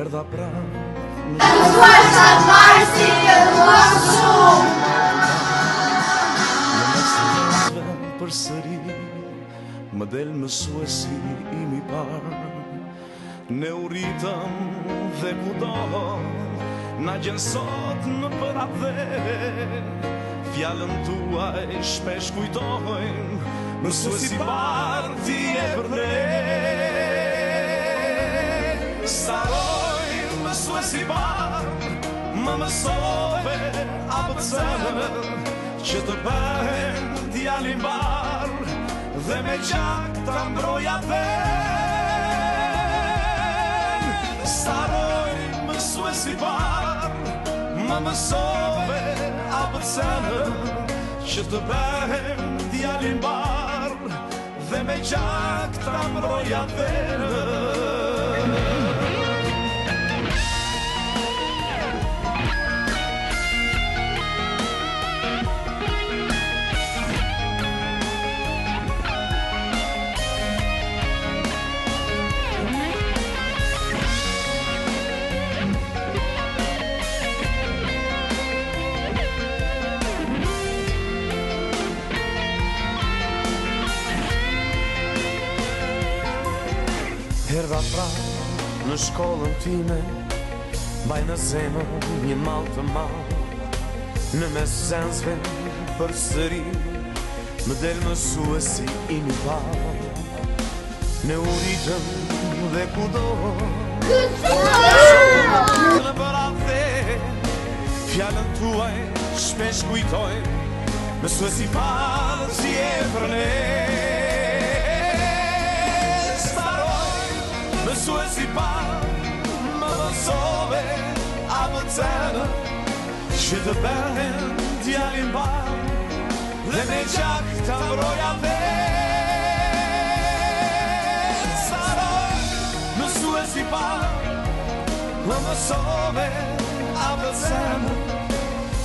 Erdha pra Në duar sa të marë si të duar shumë. Në mes të njerëzve përsëri më del mësuesi im I parë. Ne u ritëm dhe kudo na gjen sot në përadhe. Fjallën tuaj shpesh kujtojmë, mësuesi I parë ti e për ne. Staroj mësuesi I parë, më mësove ABC-n, që të bëhem djali mbar, dhe me gjak ta mbroja ven. Staroj mësuesi I parë, më mësove ABC-n, që të bëhem djali mbar, dhe me gjak ta mbroja ven. Erdha pra në shkollën time, mbaj në zemër një mall të madh. Në mes nxënësve përsëri më del mësuesi im I parë. Ne u ritëm dhe kudo në përadhe, fjallën tuaj shpesh kujtojmë, mësuesi I parë si e për ne. Mësuesi I parë, më mësove ABC-n, që të bëhem djali mbar, dhe me gjak ta mbroja ven. Staroj mësuesi I parë, më mësove ABC-n,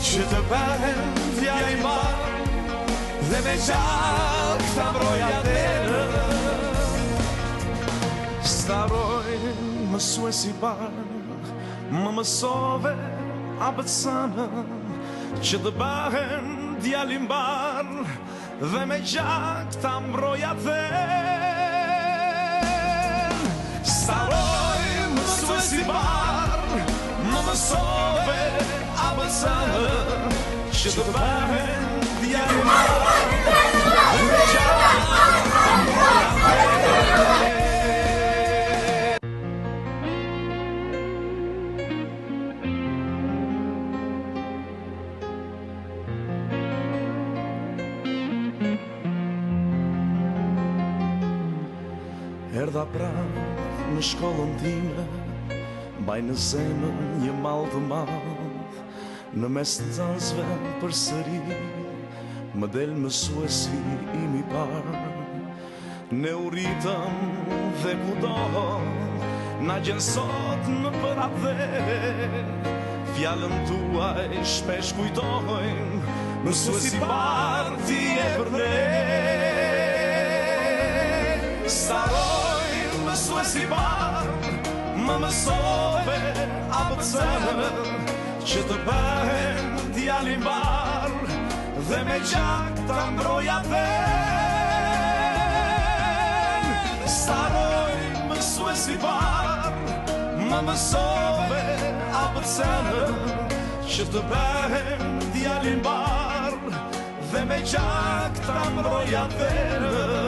që të bëhem djali mbar, dhe me gjak ta mbroja ven. Staroj mësuesi I parë, më mësove ABC-n, që të bëhem djali mbar, dhe me gjak ta mbroja ven. Staroj mësuesi I parë, më mësove ABC-n, që të bëhem djali mbar, dhe me gjak ta mbroja ven. Erdha pra në shkollën time, mbaj në zemër një mall të madh. Në mes të nxënësve përsëri më del mësuesi im I parë. Ne u ritëm dhe kudo na gjen sot në përadhe, fjallën tuaj shpesh kujtojmë, mësuesi I parë ti e për ne. Staroj mësuesi I parë, më mësove ABC-n, që të bëhem djali mbar, dhe me gjak ta mbroja ven. Staroj mësuesi I parë, më mësove ABC-n, që të bëhem djali mbar, dhe me gjak ta mbroja ven.